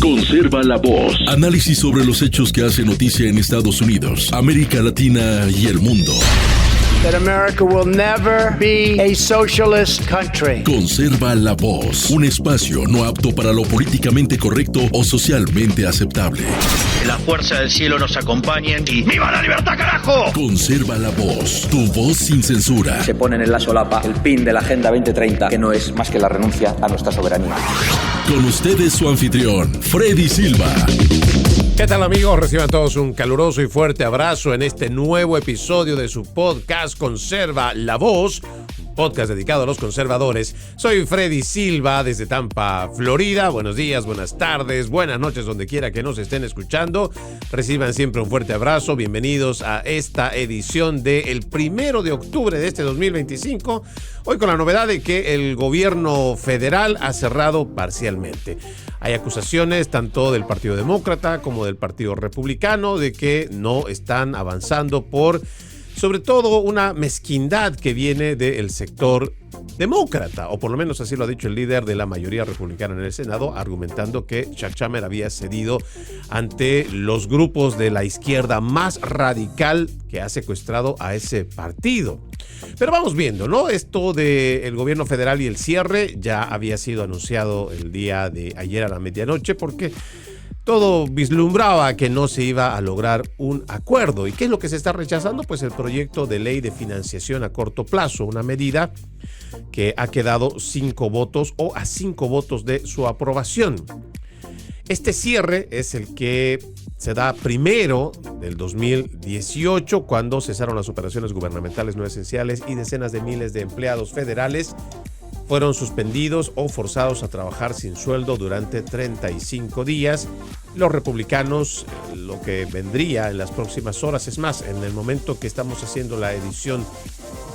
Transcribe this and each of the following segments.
Conserva la voz. Análisis sobre los hechos que hacen noticia en Estados Unidos, América Latina y el mundo. That America will never be a socialist country. Conserva la voz. Un espacio no apto para lo políticamente correcto o socialmente aceptable. Que la fuerza del cielo nos acompañe y ¡viva la libertad, carajo! Conserva la voz. Tu voz sin censura. Se ponen en la solapa el pin de la Agenda 2030, que no es más que la renuncia a nuestra soberanía. Con ustedes su anfitrión, Freddy Silva. ¿Qué tal, amigos? Reciban todos un caluroso y fuerte abrazo en este nuevo episodio de su podcast Conserva la Voz, un podcast dedicado a los conservadores. Soy Freddy Silva desde Tampa, Florida. Buenos días, buenas tardes, buenas noches, donde quiera que nos estén escuchando. Reciban siempre un fuerte abrazo. Bienvenidos a esta edición del 1 de octubre de este 2025. Hoy con la novedad de que el gobierno federal ha cerrado parcialmente. Hay acusaciones tanto del Partido Demócrata como del Partido Republicano de que no están avanzando por, sobre todo, una mezquindad que viene del sector demócrata, o por lo menos así lo ha dicho el líder de la mayoría republicana en el Senado, argumentando que Chuck Schumer había cedido ante los grupos de la izquierda más radical que ha secuestrado a ese partido. Pero vamos viendo, ¿no? Esto del gobierno federal y el cierre ya había sido anunciado el día de ayer a la medianoche porque todo vislumbraba que no se iba a lograr un acuerdo. ¿Y qué es lo que se está rechazando? Pues el proyecto de ley de financiación a corto plazo, una medida que ha quedado 5 votos o a 5 votos de su aprobación. Este cierre es el que se da primero del 2018, cuando cesaron las operaciones gubernamentales no esenciales y decenas de miles de empleados federales fueron suspendidos o forzados a trabajar sin sueldo durante 35 días. Los republicanos, lo que vendría en las próximas horas, es más, en el momento que estamos haciendo la edición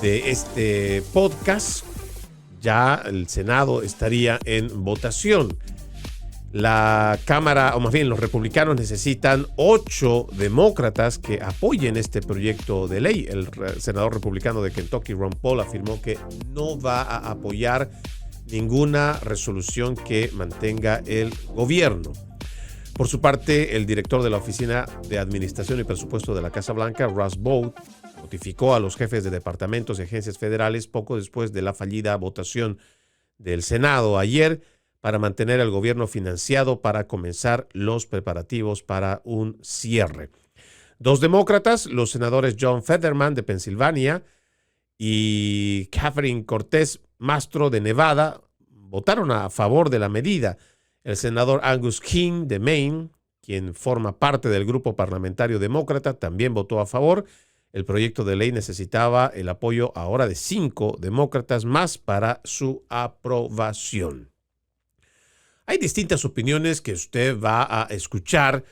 de este podcast, ya el Senado estaría en votación. La Cámara, o más bien los republicanos, necesitan 8 demócratas que apoyen este proyecto de ley. El senador republicano de Kentucky, Ron Paul, afirmó que no va a apoyar ninguna resolución que mantenga el gobierno. Por su parte, el director de la Oficina de Administración y Presupuesto de la Casa Blanca, Russ Vought, notificó a los jefes de departamentos y agencias federales poco después de la fallida votación del Senado ayer para mantener al gobierno financiado para comenzar los preparativos para un cierre. 2 demócratas, los senadores John Fetterman de Pensilvania y Catherine Cortez Mastro de Nevada, votaron a favor de la medida. El senador Angus King de Maine, quien forma parte del grupo parlamentario demócrata, también votó a favor. El proyecto de ley necesitaba el apoyo ahora de 5 demócratas más para su aprobación. Hay distintas opiniones que usted va a escuchar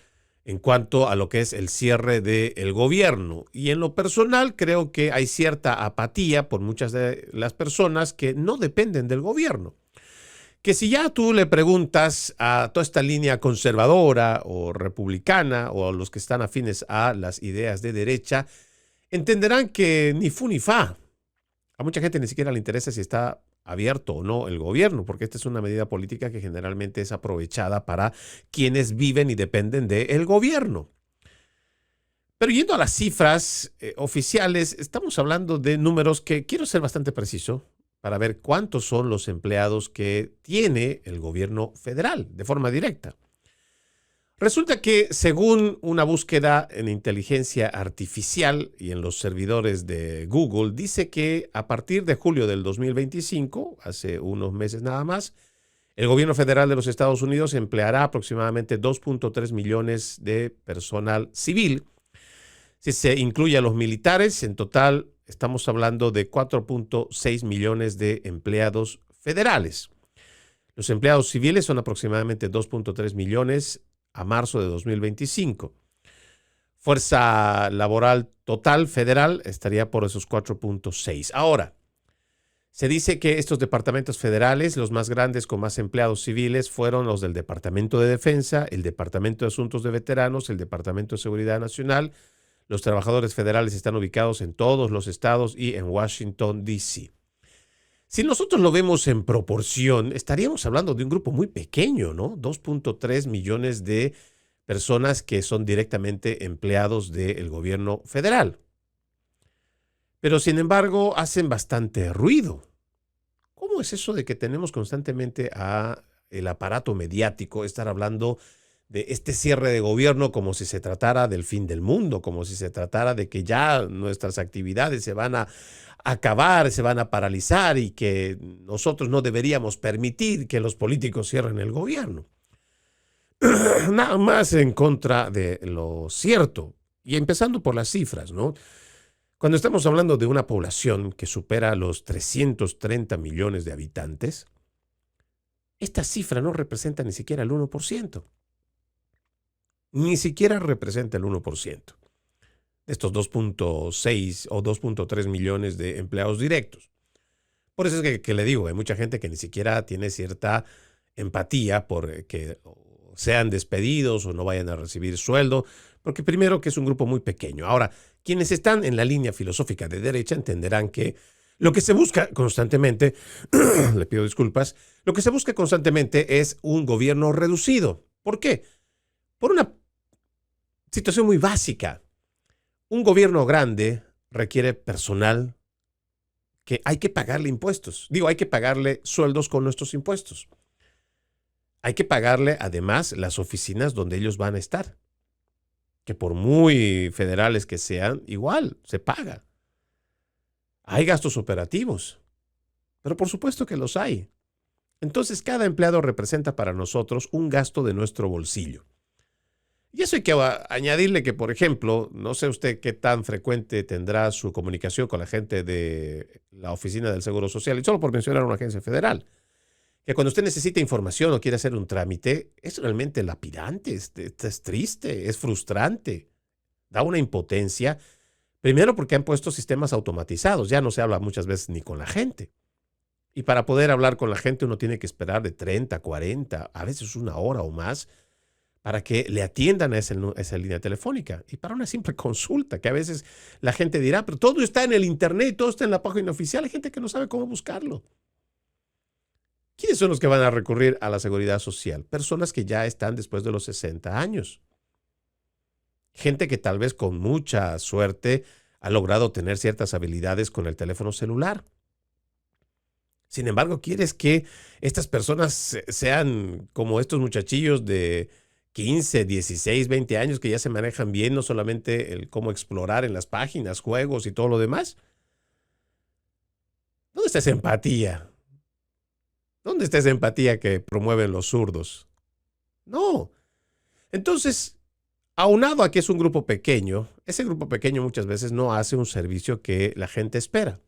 en cuanto a lo que es el cierre del gobierno. Y en lo personal creo que hay cierta apatía por muchas de las personas que no dependen del gobierno. Que si ya tú le preguntas a toda esta línea conservadora o republicana o a los que están afines a las ideas de derecha, entenderán que ni fu ni fa. A mucha gente ni siquiera le interesa si está abierto o no el gobierno, porque esta es una medida política que generalmente es aprovechada para quienes viven y dependen del gobierno. Pero yendo a las cifras oficiales, estamos hablando de números que quiero ser bastante preciso para ver cuántos son los empleados que tiene el gobierno federal de forma directa. Resulta que, según una búsqueda en inteligencia artificial y en los servidores de Google, dice que a partir de julio del 2025, hace unos meses nada más, el gobierno federal de los Estados Unidos empleará aproximadamente 2.3 millones de personal civil. Si se incluye a los militares, en total estamos hablando de 4.6 millones de empleados federales. Los empleados civiles son aproximadamente 2.3 millones a marzo de 2025. Fuerza laboral total federal estaría por esos 4.6. Ahora, se dice que estos departamentos federales, los más grandes con más empleados civiles, fueron los del Departamento de Defensa, el Departamento de Asuntos de Veteranos, el Departamento de Seguridad Nacional. Los trabajadores federales están ubicados en todos los estados y en Washington, D.C. Si nosotros lo vemos en proporción, estaríamos hablando de un grupo muy pequeño, ¿no? 2.3 millones de personas que son directamente empleados del gobierno federal. Pero sin embargo, hacen bastante ruido. ¿Cómo es eso de que tenemos constantemente a el aparato mediático estar hablando de este cierre de gobierno como si se tratara del fin del mundo, como si se tratara de que ya nuestras actividades se van a acabar, se van a paralizar y que nosotros no deberíamos permitir que los políticos cierren el gobierno? Nada más en contra de lo cierto. Y empezando por las cifras, ¿no? Cuando estamos hablando de una población que supera los 330 millones de habitantes, esta cifra no representa ni siquiera el 1%. Ni siquiera representa el 1% de estos 2.6 o 2.3 millones de empleados directos. Por eso es que le digo, hay mucha gente que ni siquiera tiene cierta empatía por que sean despedidos o no vayan a recibir sueldo, porque primero que es un grupo muy pequeño. Ahora, quienes están en la línea filosófica de derecha entenderán que lo que se busca constantemente, le pido disculpas, lo que se busca constantemente es un gobierno reducido. ¿Por qué? Por una situación muy básica. Un gobierno grande requiere personal que hay que pagarle impuestos. Digo, hay que pagarle sueldos con nuestros impuestos. Hay que pagarle además las oficinas donde ellos van a estar, que por muy federales que sean, igual se paga. Hay gastos operativos, pero por supuesto que los hay. Entonces, cada empleado representa para nosotros un gasto de nuestro bolsillo. Y eso hay que añadirle que, por ejemplo, no sé usted qué tan frecuente tendrá su comunicación con la gente de la Oficina del Seguro Social, y solo por mencionar una agencia federal, que cuando usted necesita información o quiere hacer un trámite, es realmente lapidante, es triste, es frustrante, da una impotencia. Primero porque han puesto sistemas automatizados, ya no se habla muchas veces ni con la gente. Y para poder hablar con la gente uno tiene que esperar de 30, 40, a veces una hora o más, para que le atiendan a esa línea telefónica. Y para una simple consulta, que a veces la gente dirá, pero todo está en el internet, todo está en la página oficial, hay gente que no sabe cómo buscarlo. ¿Quiénes son los que van a recurrir a la seguridad social? Personas que ya están después de los 60 años. Gente que tal vez con mucha suerte ha logrado tener ciertas habilidades con el teléfono celular. Sin embargo, ¿quieres que estas personas sean como estos muchachillos de 15, 16, 20 años que ya se manejan bien, no solamente el cómo explorar en las páginas, juegos y todo lo demás? ¿Dónde está esa empatía? ¿Dónde está esa empatía que promueven los zurdos? No. Entonces, aunado a que es un grupo pequeño, ese grupo pequeño muchas veces no hace un servicio que la gente espera.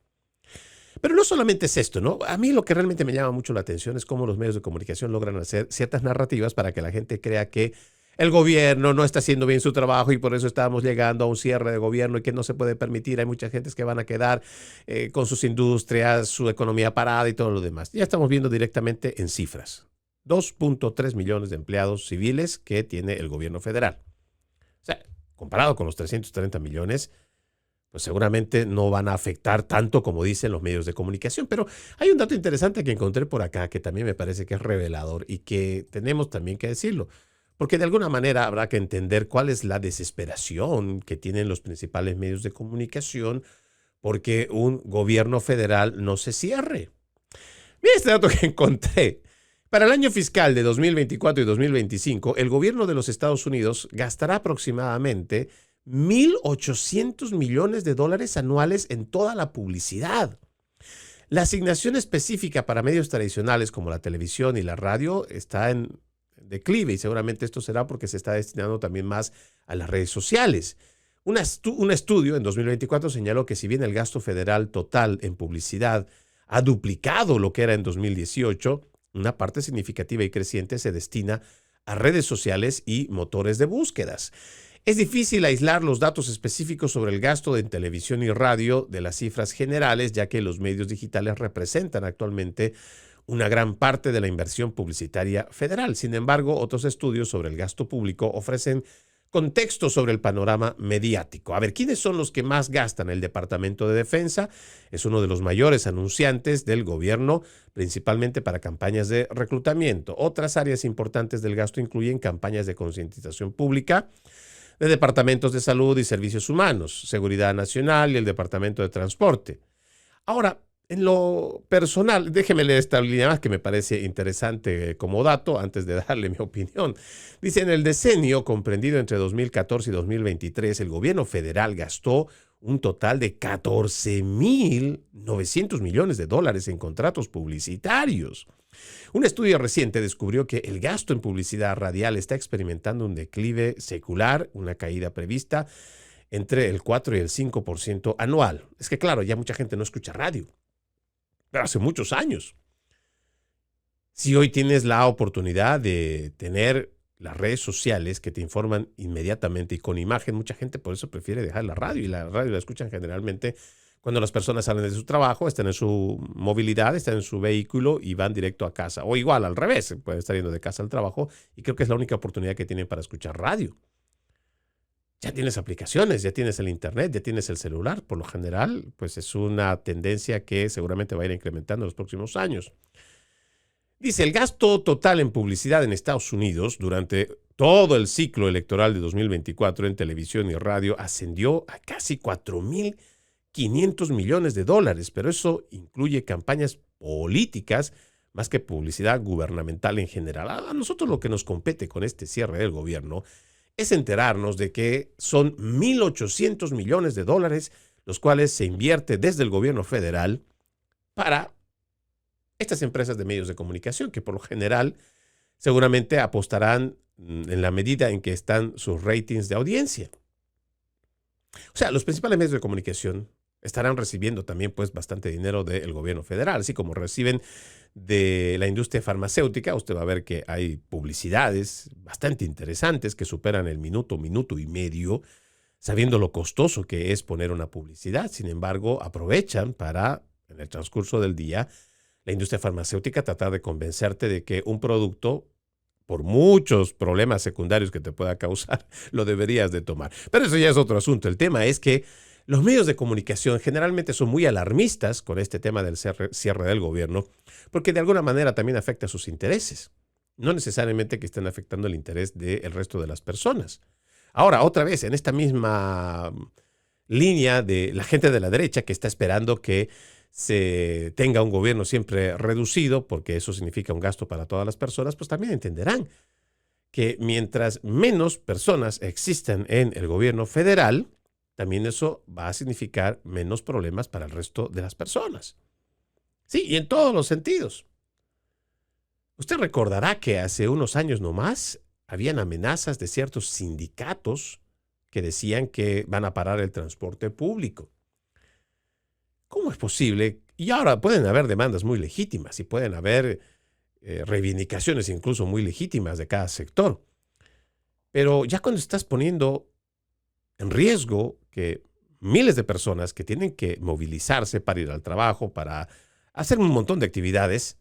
Pero no solamente es esto, ¿no? A mí lo que realmente me llama mucho la atención es cómo los medios de comunicación logran hacer ciertas narrativas para que la gente crea que el gobierno no está haciendo bien su trabajo y por eso estamos llegando a un cierre de gobierno y que no se puede permitir. Hay muchas gentes que van a quedar con sus industrias, su economía parada y todo lo demás. Ya estamos viendo directamente en cifras. 2.3 millones de empleados civiles que tiene el gobierno federal. O sea, comparado con los 330 millones, pues seguramente no van a afectar tanto como dicen los medios de comunicación. Pero hay un dato interesante que encontré por acá que también me parece que es revelador y que tenemos también que decirlo. Porque de alguna manera habrá que entender cuál es la desesperación que tienen los principales medios de comunicación porque un gobierno federal no se cierre. Mira este dato que encontré. Para el año fiscal de 2024 y 2025, el gobierno de los Estados Unidos gastará aproximadamente $1,800 millones anuales en toda la publicidad. La asignación específica para medios tradicionales como la televisión y la radio está en declive y seguramente esto será porque se está destinando también más a las redes sociales. Un estudio en 2024 señaló que si bien el gasto federal total en publicidad ha duplicado lo que era en 2018, una parte significativa y creciente se destina a redes sociales y motores de búsquedas. Es difícil aislar los datos específicos sobre el gasto en televisión y radio de las cifras generales, ya que los medios digitales representan actualmente una gran parte de la inversión publicitaria federal. Sin embargo, otros estudios sobre el gasto público ofrecen Contexto sobre el panorama mediático. A ver, ¿quiénes son los que más gastan? El Departamento de Defensa es uno de los mayores anunciantes del gobierno, principalmente para campañas de reclutamiento. Otras áreas importantes del gasto incluyen campañas de concientización pública, de departamentos de salud y servicios humanos, seguridad nacional y el Departamento de Transporte. Ahora, en lo personal, déjeme leer esta línea más que me parece interesante como dato antes de darle mi opinión. Dice, en el decenio comprendido entre 2014 y 2023, el gobierno federal gastó un total de 14.900 millones de dólares en contratos publicitarios. Un estudio reciente descubrió que el gasto en publicidad radial está experimentando un declive secular, una caída prevista entre el 4 y el 5% anual. Es que claro, ya mucha gente no escucha radio, pero hace muchos años. Si hoy tienes la oportunidad de tener las redes sociales que te informan inmediatamente y con imagen, mucha gente por eso prefiere dejar la radio, y la radio la escuchan generalmente cuando las personas salen de su trabajo, están en su movilidad, están en su vehículo y van directo a casa. O igual, al revés, pueden estar yendo de casa al trabajo y creo que es la única oportunidad que tienen para escuchar radio. Ya tienes aplicaciones, ya tienes el internet, ya tienes el celular. Por lo general, pues es una tendencia que seguramente va a ir incrementando en los próximos años. Dice, el gasto total en publicidad en Estados Unidos durante todo el ciclo electoral de 2024 en televisión y radio ascendió a casi 4.500 millones de dólares, pero eso incluye campañas políticas más que publicidad gubernamental en general. A nosotros lo que nos compete con este cierre del gobierno es enterarnos de que son 1.800 millones de dólares, los cuales se invierte desde el gobierno federal para estas empresas de medios de comunicación, que por lo general seguramente apostarán en la medida en que están sus ratings de audiencia. O sea, los principales medios de comunicación estarán recibiendo también pues bastante dinero del gobierno federal, así como reciben de la industria farmacéutica. Usted va a ver que hay publicidades bastante interesantes que superan el minuto y medio, sabiendo lo costoso que es poner una publicidad. Sin embargo, aprovechan para, en el transcurso del día, la industria farmacéutica tratar de convencerte de que un producto, por muchos problemas secundarios que te pueda causar, lo deberías de tomar. Pero eso ya es otro asunto. El tema es que los medios de comunicación generalmente son muy alarmistas con este tema del cierre del gobierno, porque de alguna manera también afecta a sus intereses. No necesariamente que estén afectando el interés del resto de las personas. Ahora, otra vez, en esta misma línea de la gente de la derecha que está esperando que se tenga un gobierno siempre reducido, porque eso significa un gasto para todas las personas, pues también entenderán que mientras menos personas existan en el gobierno federal, también eso va a significar menos problemas para el resto de las personas. Sí, y en todos los sentidos. Usted recordará que hace unos años nomás habían amenazas de ciertos sindicatos que decían que van a parar el transporte público. ¿Cómo es posible? Y ahora pueden haber demandas muy legítimas y pueden haber reivindicaciones incluso muy legítimas de cada sector. Pero ya cuando estás poniendo en riesgo que miles de personas que tienen que movilizarse para ir al trabajo, para hacer un montón de actividades,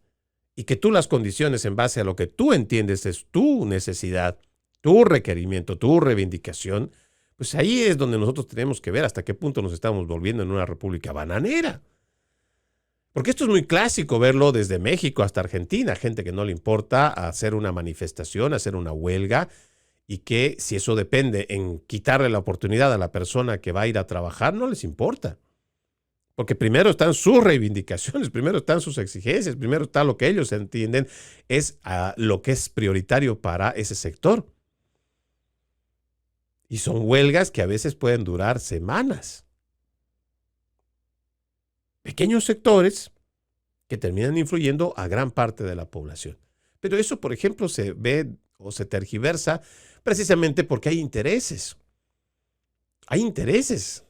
y que tú las condiciones en base a lo que tú entiendes es tu necesidad, tu requerimiento, tu reivindicación, pues ahí es donde nosotros tenemos que ver hasta qué punto nos estamos volviendo en una república bananera. Porque esto es muy clásico verlo desde México hasta Argentina, gente que no le importa hacer una manifestación, hacer una huelga, y que si eso depende en quitarle la oportunidad a la persona que va a ir a trabajar, no les importa. Porque primero están sus reivindicaciones, primero están sus exigencias, primero está lo que ellos entienden es lo que es prioritario para ese sector. Y son huelgas que a veces pueden durar semanas. Pequeños sectores que terminan influyendo a gran parte de la población. Pero eso, por ejemplo, se ve o se tergiversa precisamente porque hay intereses. Hay intereses.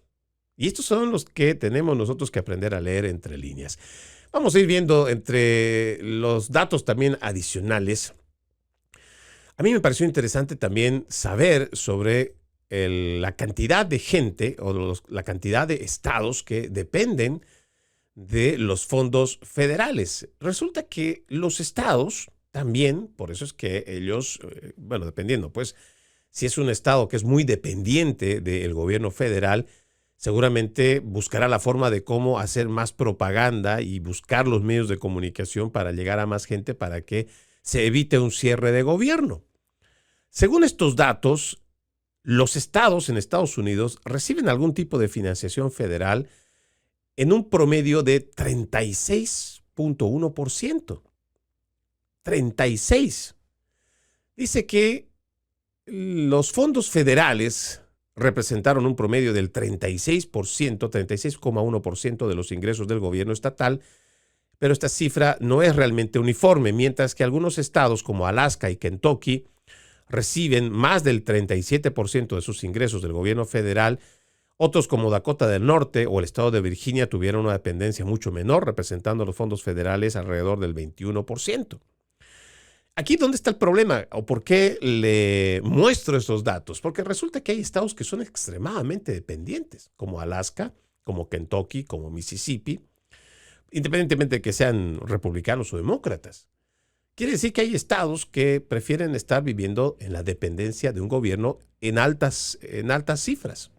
Y estos son los que tenemos nosotros que aprender a leer entre líneas. Vamos a ir viendo entre los datos también adicionales. A mí me pareció interesante también saber sobre la cantidad de gente o la cantidad de estados que dependen de los fondos federales. Resulta que los estados también, por eso es que ellos, dependiendo, pues, si es un estado que es muy dependiente del gobierno federal, seguramente buscará la forma de cómo hacer más propaganda y buscar los medios de comunicación para llegar a más gente para que se evite un cierre de gobierno. Según estos datos, los estados en Estados Unidos reciben algún tipo de financiación federal en un promedio de 36.1%. 36. Dice que los fondos federales representaron un promedio del 36.1% de los ingresos del gobierno estatal, pero esta cifra no es realmente uniforme, mientras que algunos estados como Alaska y Kentucky reciben más del 37% de sus ingresos del gobierno federal. Otros como Dakota del Norte o el estado de Virginia tuvieron una dependencia mucho menor, representando los fondos federales alrededor del 21%. Aquí, ¿dónde está el problema? ¿O por qué le muestro estos datos? Porque resulta que hay estados que son extremadamente dependientes, como Alaska, como Kentucky, como Mississippi, independientemente de que sean republicanos o demócratas. Quiere decir que hay estados que prefieren estar viviendo en la dependencia de un gobierno en altas cifras.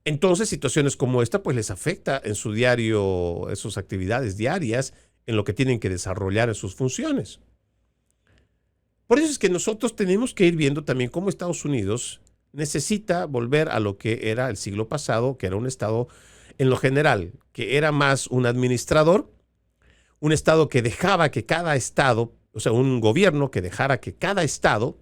Entonces, situaciones como esta, pues les afecta en su diario, en sus actividades diarias, en lo que tienen que desarrollar en sus funciones. Por eso es que nosotros tenemos que ir viendo también cómo Estados Unidos necesita volver a lo que era el siglo pasado, que era un estado en lo general, que era más un administrador, un estado que dejaba que cada estado, o sea, un gobierno que dejara que cada estado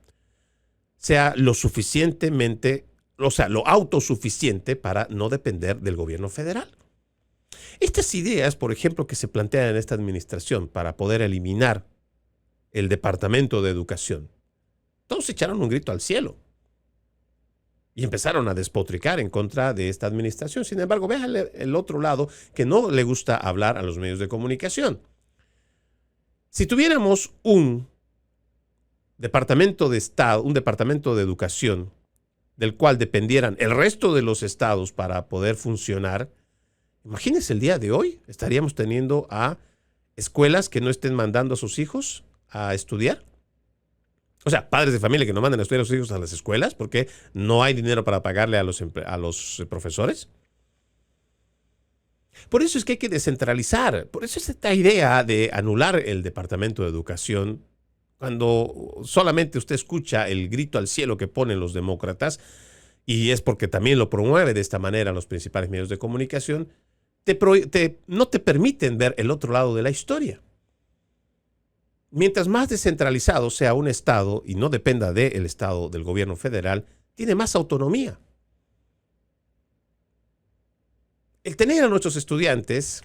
sea lo suficientemente, o sea, lo autosuficiente para no depender del gobierno federal. Estas ideas, por ejemplo, que se plantean en esta administración para poder eliminar el Departamento de Educación, todos echaron un grito al cielo y empezaron a despotricar en contra de esta administración. Sin embargo, vean el otro lado, que no le gusta hablar a los medios de comunicación. Si tuviéramos un departamento de Estado, un departamento de educación, del cual dependieran el resto de los estados para poder funcionar, imagínense el día de hoy, estaríamos teniendo a escuelas que no estén mandando a sus hijos a estudiar. O sea, padres de familia que no mandan a estudiar a sus hijos a las escuelas porque no hay dinero para pagarle a los profesores. Por eso es que hay que descentralizar. Por eso es esta idea de anular el Departamento de Educación. Cuando solamente usted escucha el grito al cielo que ponen los demócratas, y es porque también lo promueve de esta manera los principales medios de comunicación, no te permiten ver el otro lado de la historia. Mientras más descentralizado sea un estado y no dependa del estado, del gobierno federal, tiene más autonomía. El tener a nuestros estudiantes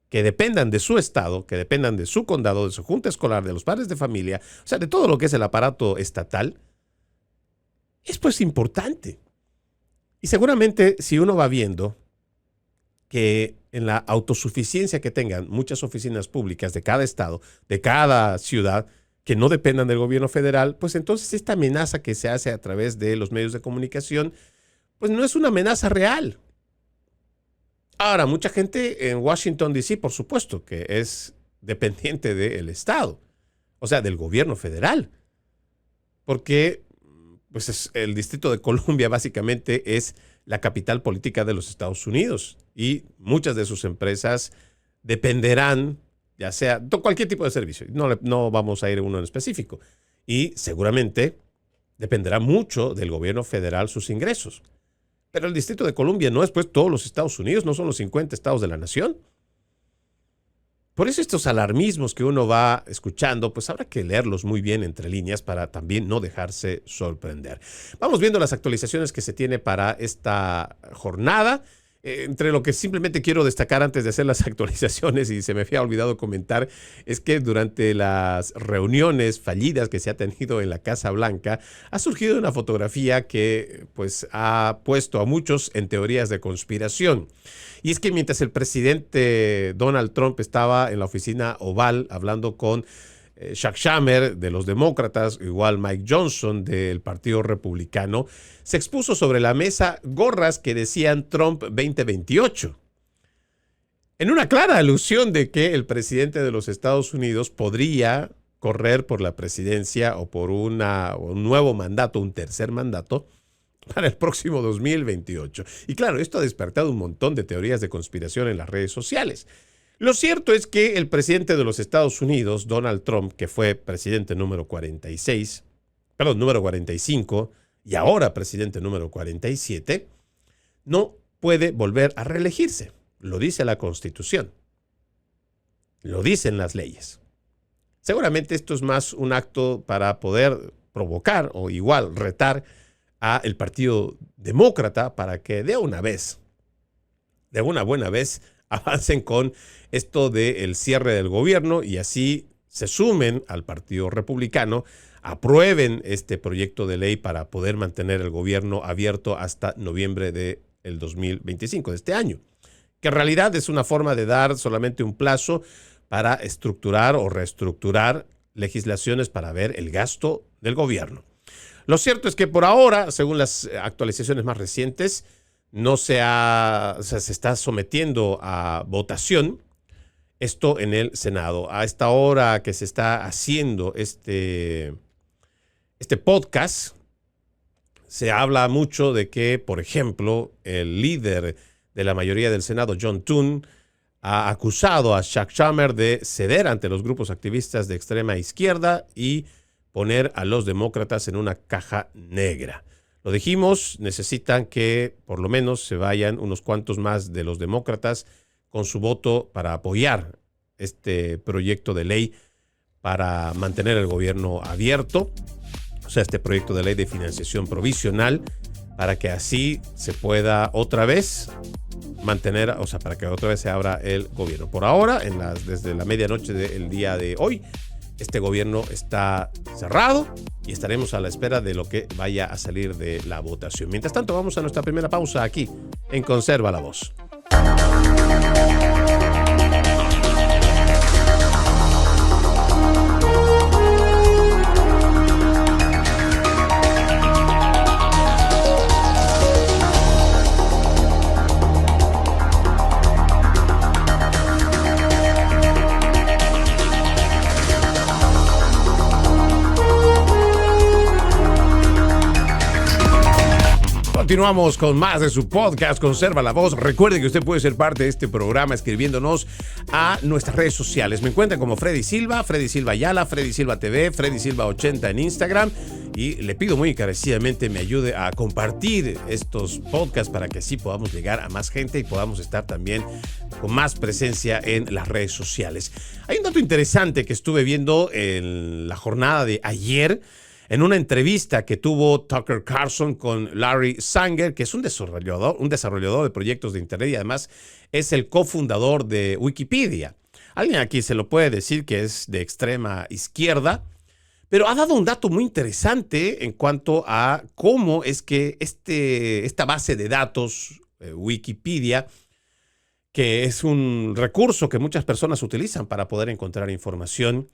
que dependan de su estado, que dependan de su condado, de su junta escolar, de los padres de familia, o sea, de todo lo que es el aparato estatal, es pues importante. Y seguramente si uno va viendo que en la autosuficiencia que tengan muchas oficinas públicas de cada estado, de cada ciudad, que no dependan del gobierno federal, pues entonces esta amenaza que se hace a través de los medios de comunicación, pues no es una amenaza real. Ahora, mucha gente en Washington, D.C., por supuesto, que es dependiente del estado, o sea, del gobierno federal, porque pues el Distrito de Columbia básicamente es la capital política de los Estados Unidos y muchas de sus empresas dependerán, ya sea de cualquier tipo de servicio, no vamos a ir a uno en específico, y seguramente dependerá mucho del gobierno federal sus ingresos. Pero el Distrito de Columbia no es pues todos los Estados Unidos, no son los 50 estados de la nación. Por eso estos alarmismos que uno va escuchando, pues habrá que leerlos muy bien entre líneas para también no dejarse sorprender. Vamos viendo las actualizaciones que se tiene para esta jornada. Entre lo que simplemente quiero destacar antes de hacer las actualizaciones, y se me había olvidado comentar, es que durante las reuniones fallidas que se ha tenido en la Casa Blanca, ha surgido una fotografía que pues ha puesto a muchos en teorías de conspiración. Y es que mientras el presidente Donald Trump estaba en la oficina Oval hablando con Chuck Schumer de los demócratas, igual Mike Johnson del Partido Republicano, se expuso sobre la mesa gorras que decían Trump 2028. En una clara alusión de que el presidente de los Estados Unidos podría correr por la presidencia o por un nuevo mandato, un tercer mandato, para el próximo 2028. Y claro, esto ha despertado un montón de teorías de conspiración en las redes sociales. Lo cierto es que el presidente de los Estados Unidos, Donald Trump, que fue presidente número 45, y ahora presidente número 47, no puede volver a reelegirse. Lo dice la Constitución. Lo dicen las leyes. Seguramente esto es más un acto para poder provocar o igual retar a el Partido Demócrata para que de una buena vez, avancen con esto del cierre del gobierno y así se sumen al Partido Republicano, aprueben este proyecto de ley para poder mantener el gobierno abierto hasta noviembre del 2025, de este año, que en realidad es una forma de dar solamente un plazo para estructurar o reestructurar legislaciones para ver el gasto del gobierno. Lo cierto es que por ahora, según las actualizaciones más recientes, se está sometiendo a votación esto en el Senado. A esta hora que se está haciendo este podcast, se habla mucho de que, por ejemplo, el líder de la mayoría del Senado, John Thune, ha acusado a Chuck Schumer de ceder ante los grupos activistas de extrema izquierda y poner a los demócratas en una caja negra. Lo dijimos, necesitan que por lo menos se vayan unos cuantos más de los demócratas con su voto para apoyar este proyecto de ley para mantener el gobierno abierto, o sea, este proyecto de ley de financiación provisional, para que así se pueda otra vez mantener, o sea, para que otra vez se abra el gobierno. Por ahora, desde la medianoche del día de hoy, este gobierno está cerrado y estaremos a la espera de lo que vaya a salir de la votación. Mientras tanto, vamos a nuestra primera pausa aquí en Conserva la Voz. Continuamos con más de su podcast Conserva la Voz. Recuerde que usted puede ser parte de este programa escribiéndonos a nuestras redes sociales. Me encuentran como Freddy Silva Ayala, Freddy Silva TV, Freddy Silva 80 en Instagram. Y le pido muy encarecidamente me ayude a compartir estos podcasts para que así podamos llegar a más gente y podamos estar también con más presencia en las redes sociales. Hay un dato interesante que estuve viendo en la jornada de ayer, en una entrevista que tuvo Tucker Carlson con Larry Sanger, que es un desarrollador de proyectos de Internet y además es el cofundador de Wikipedia. Alguien aquí se lo puede decir que es de extrema izquierda, pero ha dado un dato muy interesante en cuanto a cómo es que esta base de datos, Wikipedia, que es un recurso que muchas personas utilizan para poder encontrar información,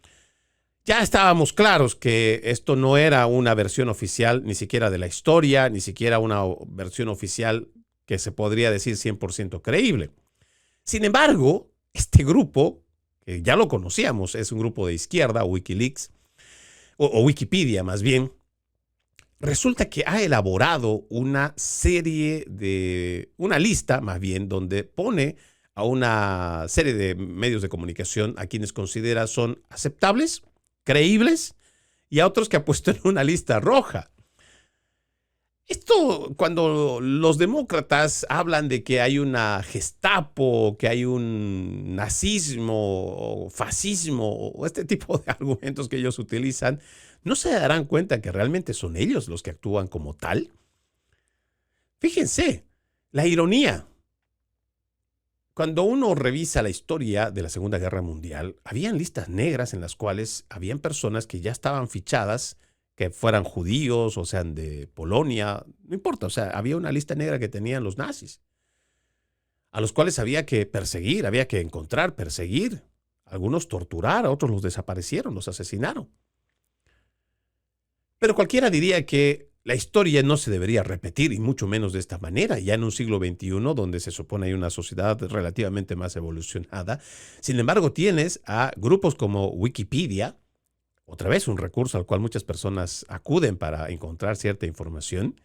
ya estábamos claros que esto no era una versión oficial ni siquiera de la historia, ni siquiera una versión oficial que se podría decir 100% creíble. Sin embargo, este grupo, que ya lo conocíamos, es un grupo de izquierda, Wikileaks, o Wikipedia más bien, resulta que ha elaborado una lista más bien, donde pone a una serie de medios de comunicación a quienes considera son aceptables, creíbles, y a otros que ha puesto en una lista roja. Esto, cuando los demócratas hablan de que hay una Gestapo, que hay un nazismo, o fascismo, o este tipo de argumentos que ellos utilizan, ¿no se darán cuenta que realmente son ellos los que actúan como tal? Fíjense, la ironía. Cuando uno revisa la historia de la Segunda Guerra Mundial, habían listas negras en las cuales habían personas que ya estaban fichadas, que fueran judíos o sean de Polonia, no importa, o sea, había una lista negra que tenían los nazis, a los cuales había que perseguir, había que encontrar, perseguir, algunos torturar, a otros los desaparecieron, los asesinaron. Pero cualquiera diría que la historia no se debería repetir, y mucho menos de esta manera, ya en un siglo XXI, donde se supone hay una sociedad relativamente más evolucionada. Sin embargo, tienes a grupos como Wikipedia, Otra vez, un recurso al cual muchas personas acuden para encontrar cierta información,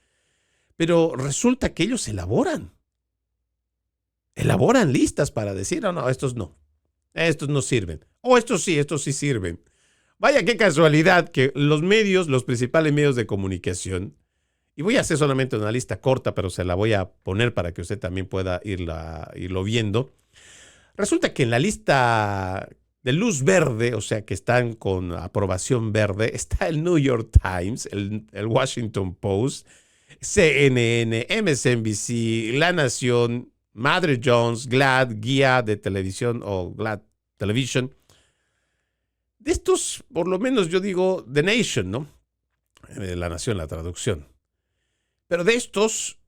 pero resulta que ellos elaboran listas para decir, no, estos no sirven, o estos sí sirven. Vaya qué casualidad que los principales medios de comunicación, y voy a hacer solamente una lista corta, pero se la voy a poner para que usted también pueda irlo viendo. Resulta que en la lista de luz verde, o sea que están con aprobación verde, está el New York Times, el Washington Post, CNN, MSNBC, La Nación, Mother Jones, GLAAD, Guía de Televisión o GLAAD Television. De estos, por lo menos yo digo The Nation, ¿no? La Nación, la traducción. Pero de estos,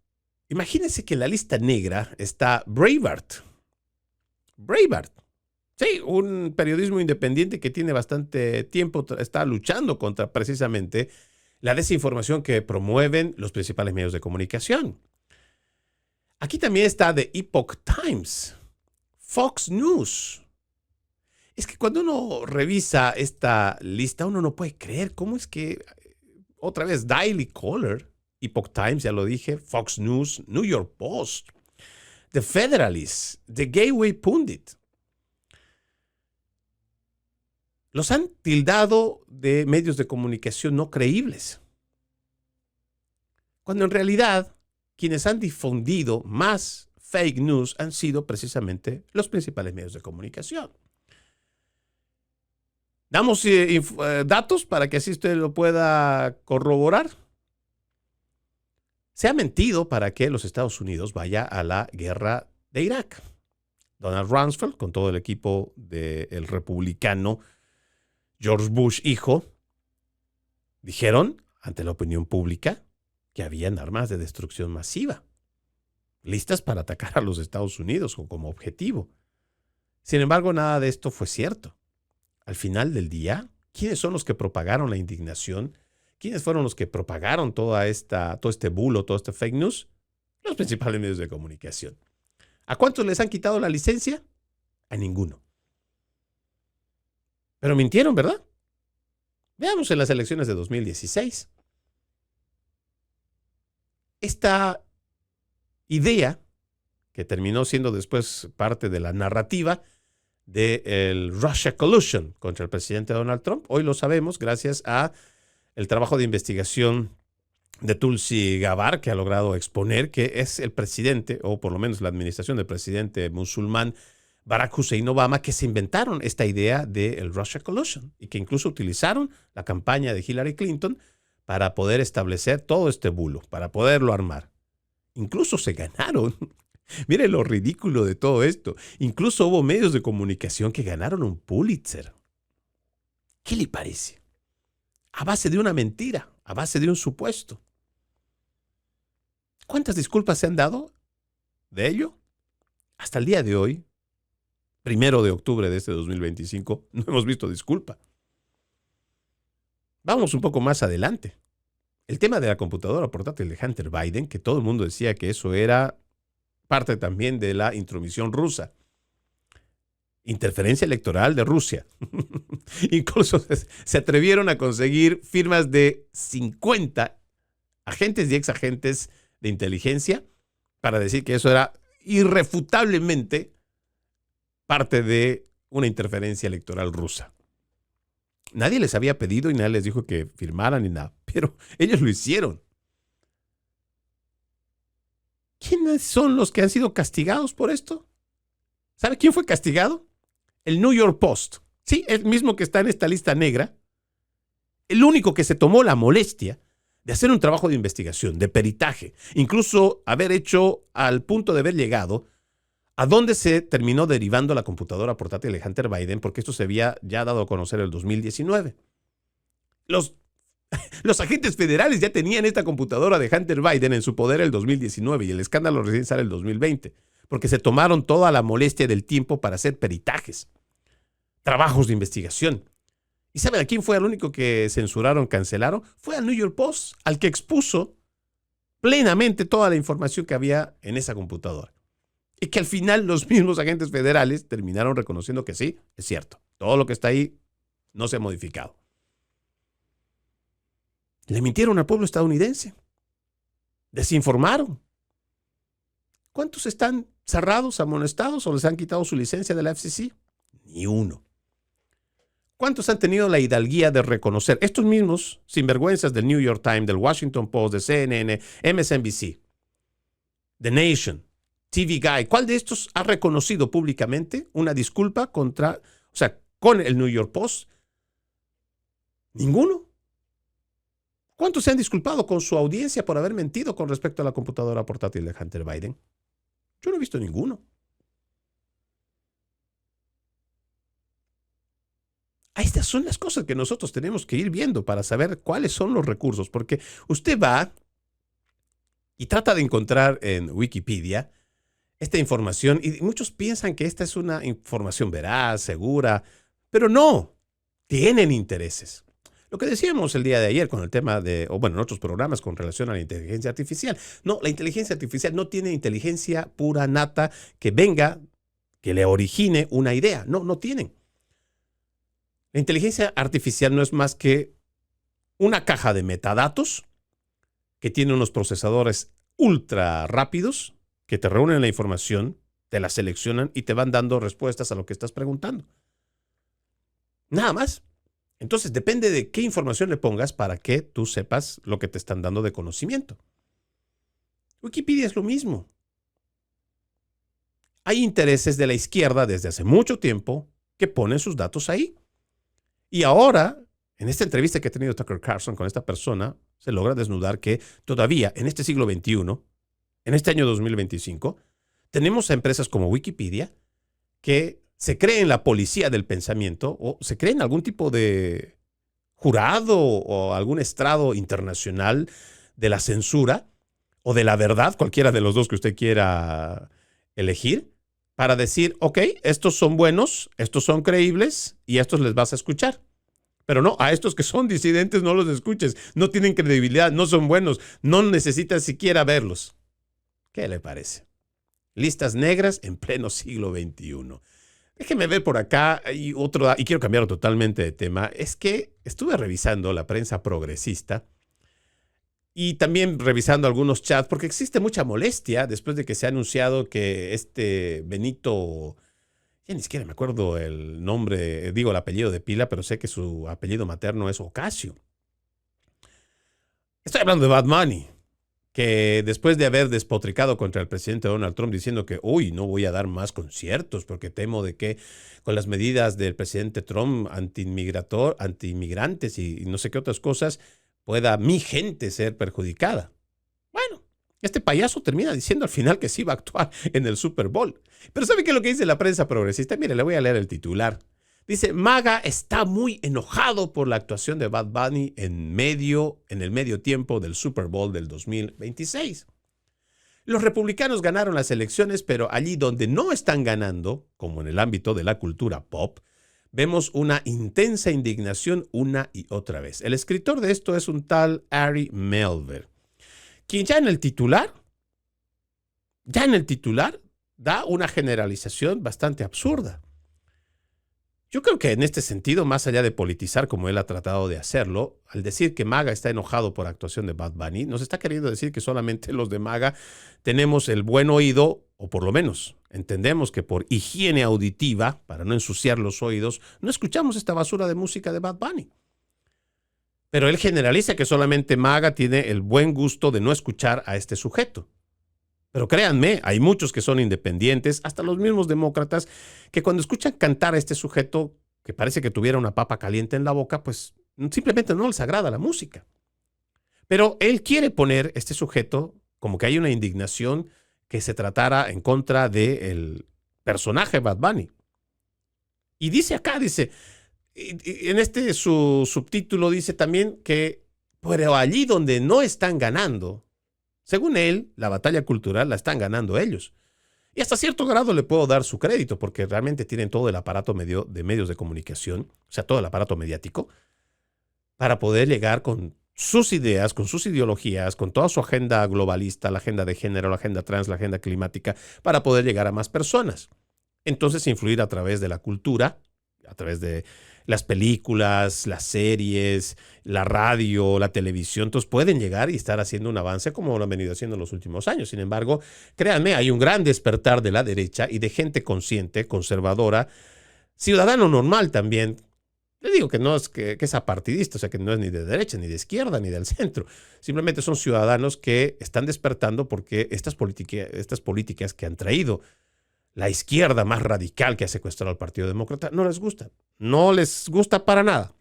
imagínense que en la lista negra está Breitbart. Sí, un periodismo independiente que tiene bastante tiempo, está luchando contra precisamente la desinformación que promueven los principales medios de comunicación. Aquí también está The Epoch Times, Fox News. Es que cuando uno revisa esta lista, uno no puede creer cómo es que, otra vez, Daily Caller, Epoch Times, ya lo dije, Fox News, New York Post, The Federalist, The Gateway Pundit. Los han tildado de medios de comunicación no creíbles. Cuando en realidad quienes han difundido más fake news han sido precisamente los principales medios de comunicación. Damos datos para que así usted lo pueda corroborar. Se ha mentido para que los Estados Unidos vaya a la guerra de Irak. Donald Rumsfeld, con todo el equipo del republicano George Bush hijo, dijeron ante la opinión pública que habían armas de destrucción masiva, listas para atacar a los Estados Unidos como objetivo. Sin embargo, nada de esto fue cierto. Al final del día, ¿quiénes son los que propagaron la indignación? ¿Quiénes fueron los que propagaron todo este bulo, todo este fake news? Los principales medios de comunicación. ¿A cuántos les han quitado la licencia? A ninguno. Pero mintieron, ¿verdad? Veamos en las elecciones de 2016. Esta idea, que terminó siendo después parte de la narrativa del Russia Collusion contra el presidente Donald Trump, hoy lo sabemos gracias a el trabajo de investigación de Tulsi Gabbard, que ha logrado exponer que es el presidente, o por lo menos la administración del presidente musulmán Barack Hussein Obama, que se inventaron esta idea del Russia Collusion y que incluso utilizaron la campaña de Hillary Clinton para poder establecer todo este bulo, para poderlo armar. Incluso se ganaron. Mire lo ridículo de todo esto. Incluso hubo medios de comunicación que ganaron un Pulitzer. ¿Qué le parece? A base de una mentira, a base de un supuesto. ¿Cuántas disculpas se han dado de ello? Hasta el día de hoy, 1 de octubre de este 2025, no hemos visto disculpa. Vamos un poco más adelante. El tema de la computadora portátil de Hunter Biden, que todo el mundo decía que eso era parte también de la intromisión rusa. Interferencia electoral de Rusia. Incluso se atrevieron a conseguir firmas de 50 agentes y exagentes de inteligencia para decir que eso era irrefutablemente parte de una interferencia electoral rusa. Nadie les había pedido y nadie les dijo que firmaran ni nada, pero ellos lo hicieron. ¿Quiénes son los que han sido castigados por esto? ¿Sabe quién fue castigado? El New York Post. Sí, el mismo que está en esta lista negra. El único que se tomó la molestia de hacer un trabajo de investigación, de peritaje, incluso haber hecho al punto de haber llegado a dónde se terminó derivando la computadora portátil de Hunter Biden, porque esto se había ya dado a conocer en el 2019. Los agentes federales ya tenían esta computadora de Hunter Biden en su poder en el 2019 y el escándalo recién sale en el 2020, porque se tomaron toda la molestia del tiempo para hacer peritajes, trabajos de investigación. ¿Y saben a quién fue el único que censuraron, cancelaron? Fue al New York Post, al que expuso plenamente toda la información que había en esa computadora. Y que al final los mismos agentes federales terminaron reconociendo que sí, es cierto. Todo lo que está ahí no se ha modificado. Le mintieron al pueblo estadounidense. Desinformaron. ¿Cuántos están cerrados, amonestados o les han quitado su licencia de la FCC? Ni uno. ¿Cuántos han tenido la hidalguía de reconocer? Estos mismos sinvergüenzas del New York Times, del Washington Post, de CNN, MSNBC, The Nation, TV Guide. ¿Cuál de estos ha reconocido públicamente una disculpa con el New York Post? Ninguno. ¿Cuántos se han disculpado con su audiencia por haber mentido con respecto a la computadora portátil de Hunter Biden? Yo no he visto ninguno. Estas son las cosas que nosotros tenemos que ir viendo para saber cuáles son los recursos, porque usted va y trata de encontrar en Wikipedia esta información y muchos piensan que esta es una información veraz, segura, pero no, tienen intereses. Lo que decíamos el día de ayer con el tema en otros programas con relación a la inteligencia artificial. No, la inteligencia artificial no tiene inteligencia pura, nata, que venga, que le origine una idea. No tienen. La inteligencia artificial no es más que una caja de metadatos que tiene unos procesadores ultra rápidos que te reúnen la información, te la seleccionan y te van dando respuestas a lo que estás preguntando. Nada más. Entonces, depende de qué información le pongas para que tú sepas lo que te están dando de conocimiento. Wikipedia es lo mismo. Hay intereses de la izquierda desde hace mucho tiempo que ponen sus datos ahí. Y ahora, en esta entrevista que ha tenido Tucker Carlson con esta persona, se logra desnudar que todavía en este siglo XXI, en este año 2025, tenemos a empresas como Wikipedia que se creen la policía del pensamiento o se creen algún tipo de jurado o algún estrado internacional de la censura o de la verdad, cualquiera de los dos que usted quiera elegir, para decir, ok, estos son buenos, estos son creíbles y estos les vas a escuchar. Pero no, a estos que son disidentes no los escuches, no tienen credibilidad, no son buenos, no necesitas siquiera verlos. ¿Qué le parece? Listas negras en pleno siglo XXI. Déjeme ver por acá y quiero cambiar totalmente de tema. Es que estuve revisando la prensa progresista y también revisando algunos chats porque existe mucha molestia después de que se ha anunciado que este Benito, ya ni siquiera me acuerdo el nombre, digo el apellido de pila, pero sé que su apellido materno es Ocasio. Estoy hablando de Bad Bunny, que después de haber despotricado contra el presidente Donald Trump diciendo que, no voy a dar más conciertos porque temo de que con las medidas del presidente Trump anti-inmigrantes y no sé qué otras cosas, pueda mi gente ser perjudicada. Bueno, este payaso termina diciendo al final que sí va a actuar en el Super Bowl. Pero ¿sabe qué es lo que dice la prensa progresista? Mire, le voy a leer el titular. Dice, MAGA está muy enojado por la actuación de Bad Bunny en el medio tiempo del Super Bowl del 2026. Los republicanos ganaron las elecciones, pero allí donde no están ganando, como en el ámbito de la cultura pop, vemos una intensa indignación una y otra vez. El escritor de esto es un tal Ari Melber, quien ya en el titular da una generalización bastante absurda. Yo creo que en este sentido, más allá de politizar como él ha tratado de hacerlo, al decir que MAGA está enojado por la actuación de Bad Bunny, nos está queriendo decir que solamente los de MAGA tenemos el buen oído, o por lo menos entendemos que por higiene auditiva, para no ensuciar los oídos, no escuchamos esta basura de música de Bad Bunny. Pero él generaliza que solamente MAGA tiene el buen gusto de no escuchar a este sujeto. Pero créanme, hay muchos que son independientes, hasta los mismos demócratas, que cuando escuchan cantar a este sujeto, que parece que tuviera una papa caliente en la boca, pues simplemente no les agrada la música. Pero él quiere poner este sujeto como que hay una indignación que se tratara en contra del personaje Bad Bunny. Y dice acá, en su subtítulo dice también que, pero allí donde no están ganando, según él, la batalla cultural la están ganando ellos. Y hasta cierto grado le puedo dar su crédito, porque realmente tienen todo el aparato de medios de comunicación, o sea, todo el aparato mediático, para poder llegar con sus ideas, con sus ideologías, con toda su agenda globalista, la agenda de género, la agenda trans, la agenda climática, para poder llegar a más personas. Entonces, influir a través de la cultura, a través de las películas, las series, la radio, la televisión, entonces pueden llegar y estar haciendo un avance como lo han venido haciendo en los últimos años. Sin embargo, créanme, hay un gran despertar de la derecha y de gente consciente, conservadora, ciudadano normal también. Le digo que no es que es apartidista, o sea que no es ni de derecha, ni de izquierda, ni del centro. Simplemente son ciudadanos que están despertando porque estas políticas que han traído la izquierda más radical que ha secuestrado al Partido Demócrata no les gusta. No les gusta para nada.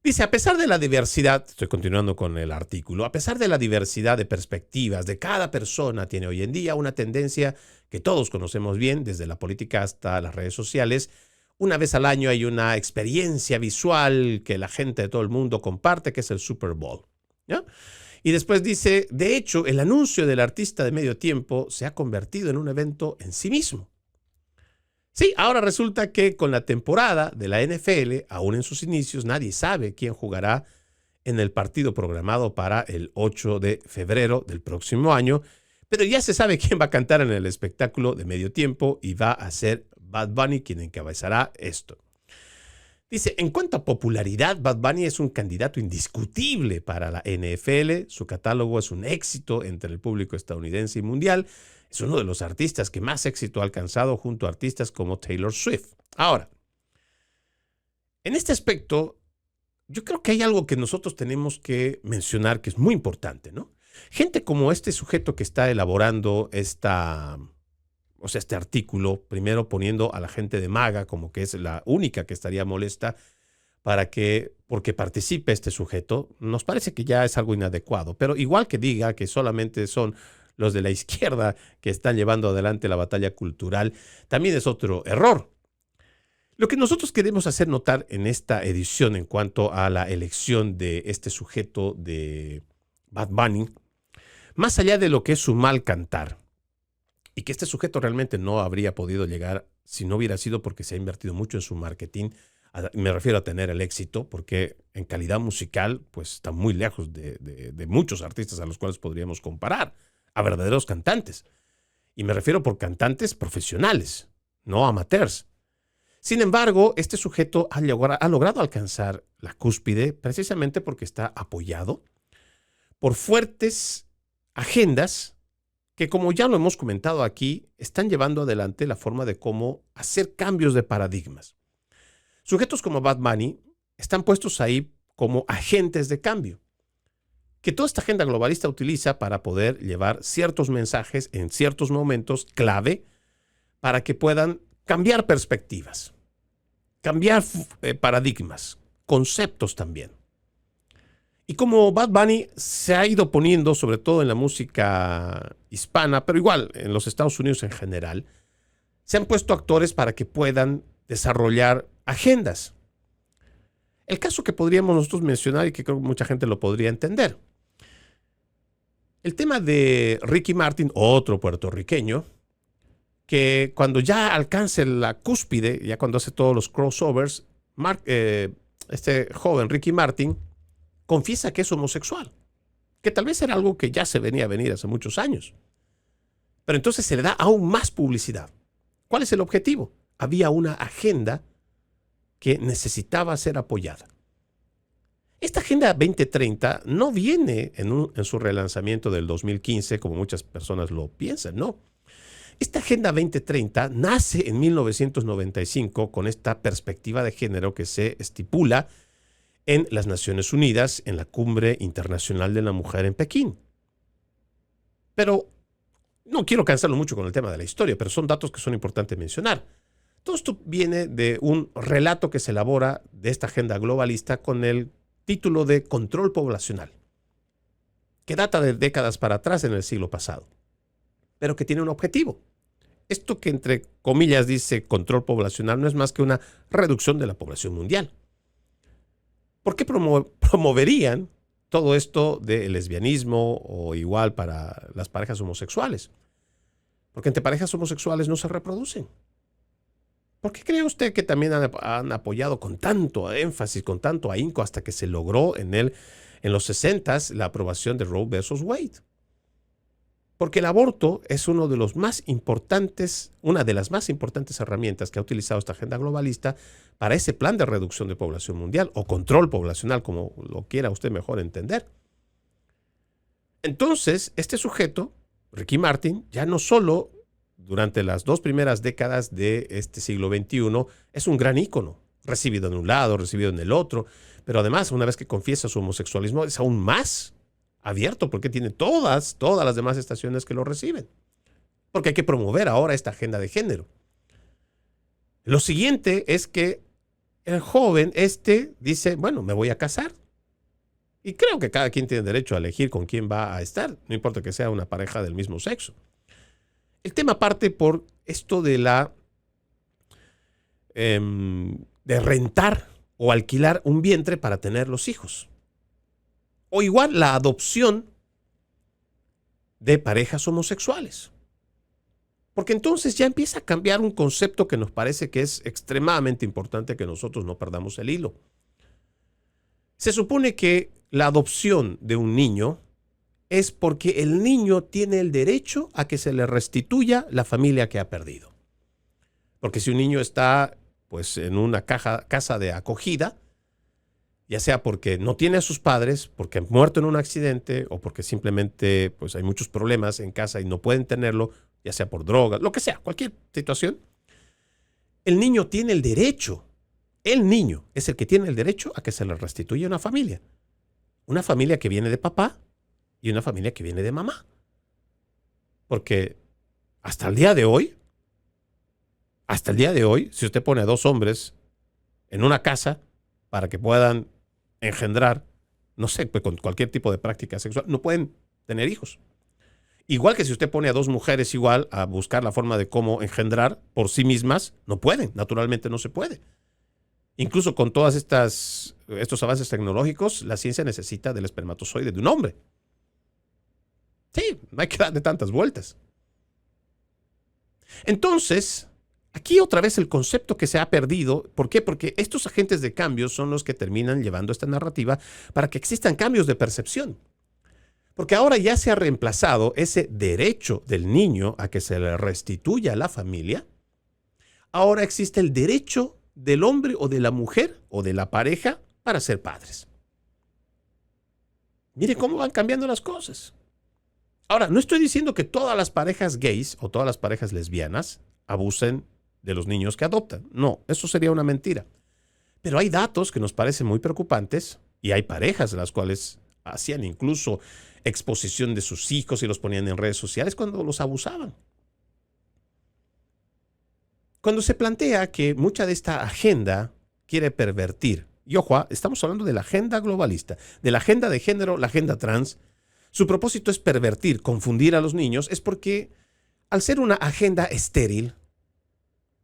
Dice, a pesar de la diversidad, estoy continuando con el artículo, a pesar de la diversidad de perspectivas de cada persona, tiene hoy en día una tendencia que todos conocemos bien, desde la política hasta las redes sociales. Una vez al año hay una experiencia visual que la gente de todo el mundo comparte, que es el Super Bowl, ¿ya? Y después dice, de hecho, el anuncio del artista de medio tiempo se ha convertido en un evento en sí mismo. Sí, ahora resulta que con la temporada de la NFL, aún en sus inicios, nadie sabe quién jugará en el partido programado para el 8 de febrero del próximo año, pero ya se sabe quién va a cantar en el espectáculo de medio tiempo y va a ser Bad Bunny quien encabezará esto. Dice, en cuanto a popularidad, Bad Bunny es un candidato indiscutible para la NFL. Su catálogo es un éxito entre el público estadounidense y mundial. Es uno de los artistas que más éxito ha alcanzado junto a artistas como Taylor Swift. Ahora, en este aspecto, yo creo que hay algo que nosotros tenemos que mencionar que es muy importante, ¿no? Gente como este sujeto que está elaborando este artículo, primero poniendo a la gente de MAGA como que es la única que estaría molesta porque participe este sujeto, nos parece que ya es algo inadecuado. Pero igual que diga que solamente son los de la izquierda que están llevando adelante la batalla cultural, también es otro error. Lo que nosotros queremos hacer notar en esta edición en cuanto a la elección de este sujeto de Bad Bunny, más allá de lo que es su mal cantar, y que este sujeto realmente no habría podido llegar si no hubiera sido porque se ha invertido mucho en su marketing. Me refiero a tener el éxito, porque en calidad musical pues está muy lejos de muchos artistas a los cuales podríamos comparar, a verdaderos cantantes. Y me refiero por cantantes profesionales, no amateurs. Sin embargo, este sujeto ha logrado alcanzar la cúspide precisamente porque está apoyado por fuertes agendas que, como ya lo hemos comentado aquí, están llevando adelante la forma de cómo hacer cambios de paradigmas. Sujetos como Bad Bunny están puestos ahí como agentes de cambio, que toda esta agenda globalista utiliza para poder llevar ciertos mensajes en ciertos momentos clave para que puedan cambiar perspectivas, cambiar paradigmas, conceptos también. Y como Bad Bunny se ha ido poniendo, sobre todo en la música hispana, pero igual en los Estados Unidos en general, se han puesto actores para que puedan desarrollar agendas. El caso que podríamos nosotros mencionar y que creo que mucha gente lo podría entender. El tema de Ricky Martin, otro puertorriqueño, que cuando ya alcance la cúspide, ya cuando hace todos los crossovers, este joven Ricky Martin confiesa que es homosexual, que tal vez era algo que ya se venía a venir hace muchos años. Pero entonces se le da aún más publicidad. ¿Cuál es el objetivo? Había una agenda que necesitaba ser apoyada. Esta Agenda 2030 no viene en su relanzamiento del 2015, como muchas personas lo piensan, no. Esta Agenda 2030 nace en 1995 con esta perspectiva de género que se estipula en las Naciones Unidas, en la Cumbre Internacional de la Mujer en Pekín. Pero no quiero cansarlo mucho con el tema de la historia, pero son datos que son importantes mencionar. Todo esto viene de un relato que se elabora de esta agenda globalista con el título de control poblacional, que data de décadas para atrás en el siglo pasado, pero que tiene un objetivo. Esto que entre comillas dice control poblacional no es más que una reducción de la población mundial. ¿Por qué promoverían todo esto del lesbianismo o igual para las parejas homosexuales? Porque entre parejas homosexuales no se reproducen. ¿Por qué cree usted que también han apoyado con tanto énfasis, con tanto ahínco, hasta que se logró en los 60s la aprobación de Roe versus Wade? Porque el aborto es una de las más importantes herramientas que ha utilizado esta agenda globalista para ese plan de reducción de población mundial o control poblacional, como lo quiera usted mejor entender. Entonces, este sujeto, Ricky Martin, ya no solo durante las 2 primeras décadas de este siglo XXI es un gran ícono, recibido en un lado, recibido en el otro, pero además, una vez que confiesa su homosexualismo, es aún más abierto porque tiene todas las demás estaciones que lo reciben. Porque hay que promover ahora esta agenda de género. Lo siguiente es que el joven dice, bueno, me voy a casar. Y creo que cada quien tiene derecho a elegir con quién va a estar, no importa que sea una pareja del mismo sexo. El tema parte por esto de de rentar o alquilar un vientre para tener los hijos. O igual la adopción de parejas homosexuales. Porque entonces ya empieza a cambiar un concepto que nos parece que es extremadamente importante que nosotros no perdamos el hilo. Se supone que la adopción de un niño es porque el niño tiene el derecho a que se le restituya la familia que ha perdido. Porque si un niño está pues, en una casa de acogida, ya sea porque no tiene a sus padres, porque han muerto en un accidente o porque simplemente pues, hay muchos problemas en casa y no pueden tenerlo, ya sea por drogas, lo que sea, cualquier situación, el niño tiene el derecho, el niño es el que tiene el derecho a que se le restituya una familia que viene de papá y una familia que viene de mamá. Porque hasta el día de hoy, si usted pone a 2 hombres en una casa para que puedan engendrar, no sé, pues con cualquier tipo de práctica sexual, no pueden tener hijos. Igual que si usted pone a 2 mujeres igual a buscar la forma de cómo engendrar por sí mismas, no pueden, naturalmente no se puede. Incluso con todos estos avances tecnológicos, la ciencia necesita del espermatozoide de un hombre. Sí, no hay que darle tantas vueltas. Entonces, aquí otra vez el concepto que se ha perdido. ¿Por qué? Porque estos agentes de cambio son los que terminan llevando esta narrativa para que existan cambios de percepción. Porque ahora ya se ha reemplazado ese derecho del niño a que se le restituya a la familia. Ahora existe el derecho del hombre o de la mujer o de la pareja para ser padres. Mire cómo van cambiando las cosas. Ahora, no estoy diciendo que todas las parejas gays o todas las parejas lesbianas abusen de los niños que adoptan. No, eso sería una mentira. Pero hay datos que nos parecen muy preocupantes y hay parejas en las cuales hacían incluso exposición de sus hijos y los ponían en redes sociales cuando los abusaban. Cuando se plantea que mucha de esta agenda quiere pervertir, y ojo, estamos hablando de la agenda globalista, de la agenda de género, la agenda trans, su propósito es pervertir, confundir a los niños, es porque al ser una agenda estéril,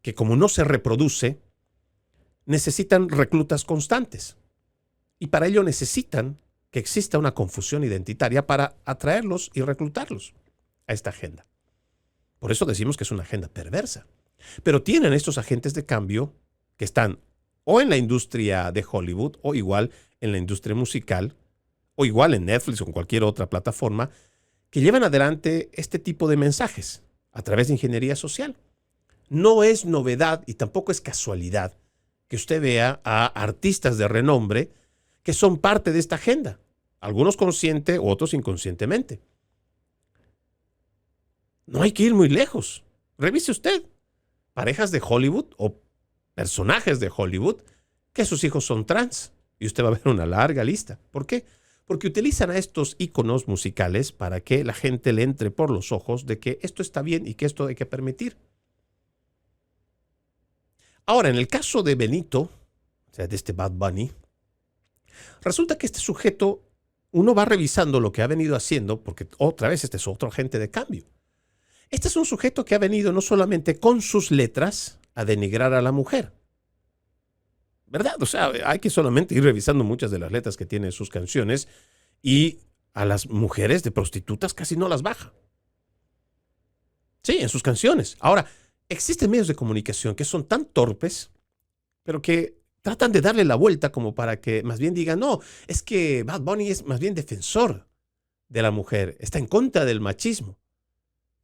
que como no se reproduce, necesitan reclutas constantes. Y para ello necesitan que exista una confusión identitaria para atraerlos y reclutarlos a esta agenda. Por eso decimos que es una agenda perversa. Pero tienen estos agentes de cambio que están o en la industria de Hollywood o igual en la industria musical o igual en Netflix o en cualquier otra plataforma que llevan adelante este tipo de mensajes a través de ingeniería social. No es novedad y tampoco es casualidad que usted vea a artistas de renombre que son parte de esta agenda, algunos consciente, otros inconscientemente. No hay que ir muy lejos. Revise usted parejas de Hollywood o personajes de Hollywood que sus hijos son trans y usted va a ver una larga lista. ¿Por qué? Porque utilizan a estos íconos musicales para que la gente le entre por los ojos de que esto está bien y que esto hay que permitir. Ahora, en el caso de Benito, o sea, de este Bad Bunny, resulta que este sujeto, uno va revisando lo que ha venido haciendo, porque otra vez este es otro agente de cambio. Este es un sujeto que ha venido no solamente con sus letras a denigrar a la mujer, ¿verdad? O sea, hay que solamente ir revisando muchas de las letras que tiene sus canciones y a las mujeres de prostitutas casi no las baja. Sí, en sus canciones. Ahora, existen medios de comunicación que son tan torpes, pero que tratan de darle la vuelta como para que más bien digan, no, es que Bad Bunny es más bien defensor de la mujer, está en contra del machismo.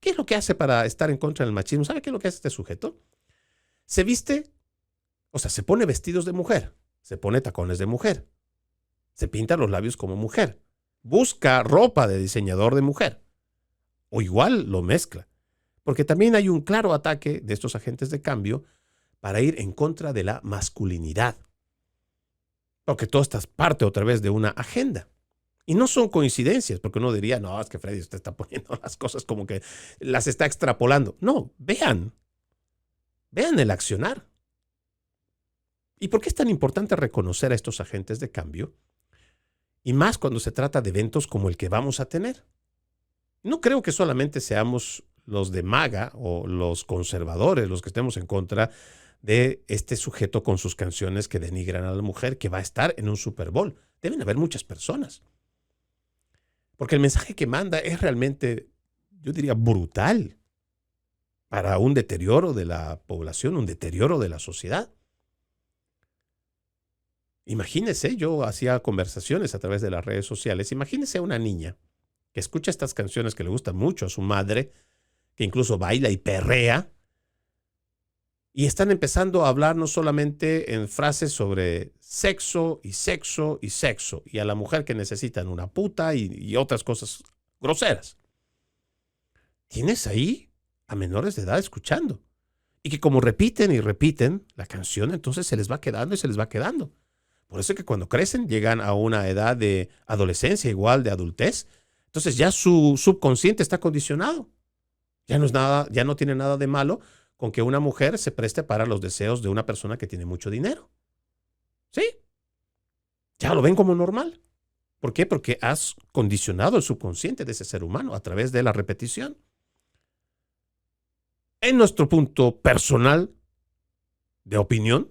¿Qué es lo que hace para estar en contra del machismo? ¿Sabe qué es lo que hace este sujeto? Se viste, o sea, se pone vestidos de mujer, se pone tacones de mujer, se pinta los labios como mujer, busca ropa de diseñador de mujer, o igual lo mezcla. Porque también hay un claro ataque de estos agentes de cambio para ir en contra de la masculinidad. Porque todo esto es parte otra vez de una agenda. Y no son coincidencias, porque uno diría, no, es que Freddy usted está poniendo las cosas como que las está extrapolando. No, vean el accionar. ¿Y por qué es tan importante reconocer a estos agentes de cambio? Y más cuando se trata de eventos como el que vamos a tener. No creo que solamente seamos los de MAGA o los conservadores los que estemos en contra de este sujeto con sus canciones que denigran a la mujer que va a estar en un Super Bowl. Deben haber muchas personas. Porque el mensaje que manda es realmente, yo diría, brutal para un deterioro de la población, un deterioro de la sociedad. Imagínese, yo hacía conversaciones a través de las redes sociales, imagínese a una niña que escucha estas canciones que le gustan mucho a su madre, que incluso baila y perrea, y están empezando a hablar no solamente en frases sobre sexo y sexo y sexo, y a la mujer que necesitan una puta y otras cosas groseras. Tienes ahí a menores de edad escuchando, y que como repiten y repiten la canción, entonces se les va quedando y se les va quedando. Por eso es que cuando crecen llegan a una edad de adolescencia, igual de adultez, entonces ya su subconsciente está condicionado. Ya no tiene nada de malo con que una mujer se preste para los deseos de una persona que tiene mucho dinero. ¿Sí? Ya lo ven como normal. ¿Por qué? Porque has condicionado el subconsciente de ese ser humano a través de la repetición. En nuestro punto personal de opinión,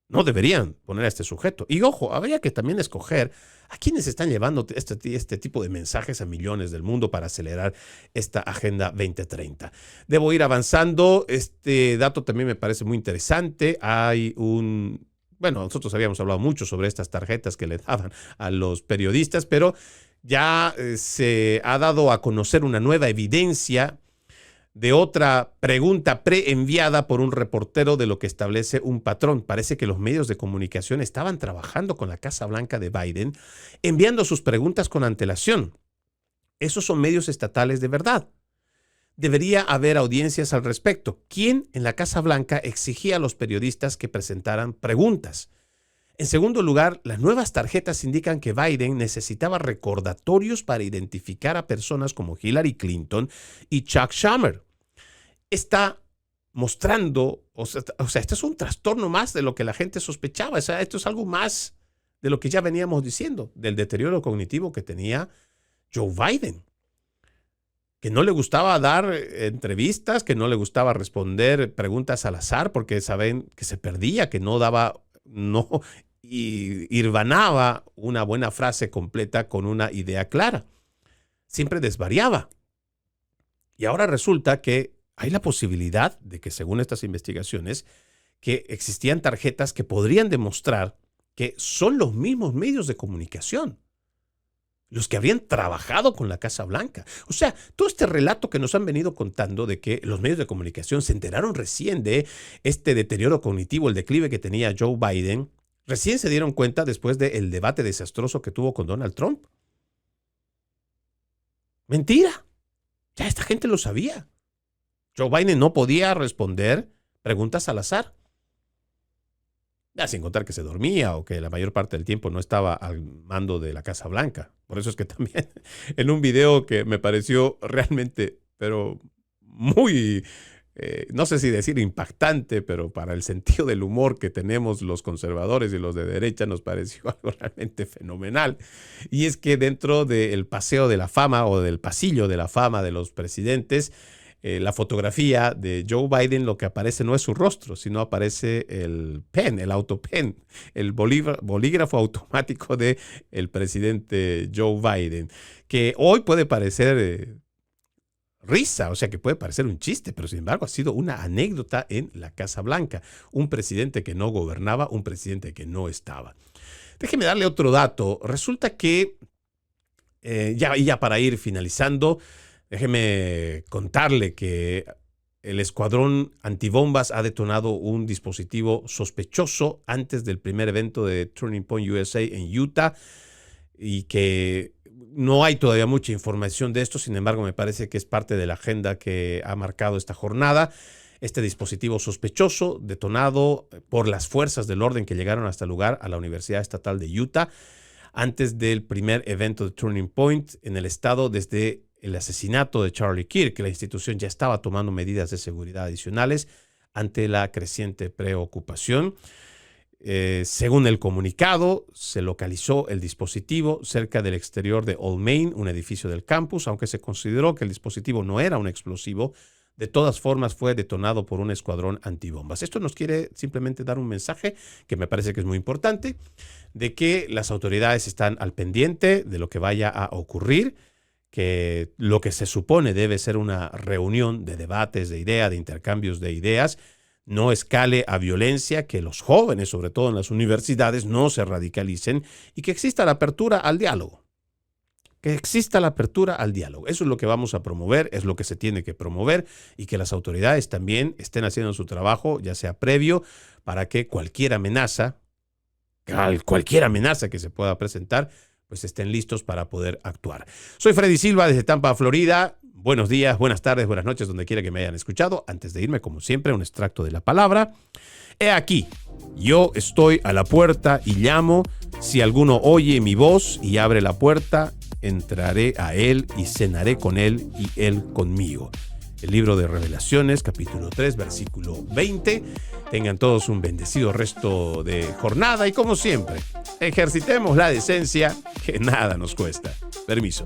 no deberían poner a este sujeto. Y ojo, habría que también escoger a quienes están llevando este tipo de mensajes a millones del mundo para acelerar esta Agenda 2030. Debo ir avanzando. Este dato también me parece muy interesante. Nosotros habíamos hablado mucho sobre estas tarjetas que le daban a los periodistas, pero ya se ha dado a conocer una nueva evidencia de otra pregunta preenviada por un reportero de lo que establece un patrón. Parece que los medios de comunicación estaban trabajando con la Casa Blanca de Biden, enviando sus preguntas con antelación. Esos son medios estatales de verdad. Debería haber audiencias al respecto. ¿Quién en la Casa Blanca exigía a los periodistas que presentaran preguntas? En segundo lugar, las nuevas tarjetas indican que Biden necesitaba recordatorios para identificar a personas como Hillary Clinton y Chuck Schumer. Está mostrando, esto es un trastorno más de lo que la gente sospechaba. Esto es algo más de lo que ya veníamos diciendo, del deterioro cognitivo que tenía Joe Biden. Que no le gustaba dar entrevistas, que no le gustaba responder preguntas al azar, porque saben que se perdía, que y hilvanaba una buena frase completa con una idea clara. Siempre desvariaba. Y ahora resulta que hay la posibilidad de que, según estas investigaciones, que existían tarjetas que podrían demostrar que son los mismos medios de comunicación los que habían trabajado con la Casa Blanca. O sea, todo este relato que nos han venido contando de que los medios de comunicación se enteraron recién de este deterioro cognitivo, el declive que tenía Joe Biden, recién se dieron cuenta después del debate desastroso que tuvo con Donald Trump. Mentira. Ya esta gente lo sabía. Joe Biden no podía responder preguntas al azar. Ya sin contar que se dormía o que la mayor parte del tiempo no estaba al mando de la Casa Blanca. Por eso es que también en un video que me pareció realmente, pero muy, no sé si decir impactante, pero para el sentido del humor que tenemos los conservadores y los de derecha nos pareció algo realmente fenomenal. Y es que dentro del paseo de la fama o del pasillo de la fama de los presidentes, la fotografía de Joe Biden, lo que aparece no es su rostro, sino aparece el autopen, el bolígrafo automático del presidente Joe Biden, que hoy puede parecer risa, o sea que puede parecer un chiste, pero sin embargo ha sido una anécdota en la Casa Blanca. Un presidente que no gobernaba, un presidente que no estaba. Déjeme darle otro dato. Resulta que, ya para ir finalizando, Déjeme contarle que el escuadrón antibombas ha detonado un dispositivo sospechoso antes del primer evento de Turning Point USA en Utah y que no hay todavía mucha información de esto. Sin embargo, me parece que es parte de la agenda que ha marcado esta jornada. Este dispositivo sospechoso detonado por las fuerzas del orden que llegaron hasta el lugar a la Universidad Estatal de Utah antes del primer evento de Turning Point en el estado desde el asesinato de Charlie Kirk. La institución ya estaba tomando medidas de seguridad adicionales ante la creciente preocupación. Según el comunicado, se localizó el dispositivo cerca del exterior de Old Main, un edificio del campus, aunque se consideró que el dispositivo no era un explosivo. De todas formas, fue detonado por un escuadrón antibombas. Esto nos quiere simplemente dar un mensaje que me parece que es muy importante, de que las autoridades están al pendiente de lo que vaya a ocurrir, que lo que se supone debe ser una reunión de debates de ideas, de intercambios de ideas, no escale a violencia, que los jóvenes, sobre todo en las universidades, no se radicalicen y que exista la apertura al diálogo. Que exista la apertura al diálogo. Eso es lo que vamos a promover, es lo que se tiene que promover y que las autoridades también estén haciendo su trabajo, ya sea previo, para que cualquier amenaza que se pueda presentar, pues estén listos para poder actuar. Soy Freddy Silva desde Tampa, Florida. Buenos días, buenas tardes, buenas noches, donde quiera que me hayan escuchado. Antes de irme, como siempre, un extracto de la palabra. He aquí, yo estoy a la puerta y llamo. Si alguno oye mi voz y abre la puerta, entraré a él y cenaré con él y él conmigo. El libro de Revelaciones, capítulo 3, versículo 20. Tengan todos un bendecido resto de jornada y, como siempre, ejercitemos la decencia, que nada nos cuesta. Permiso.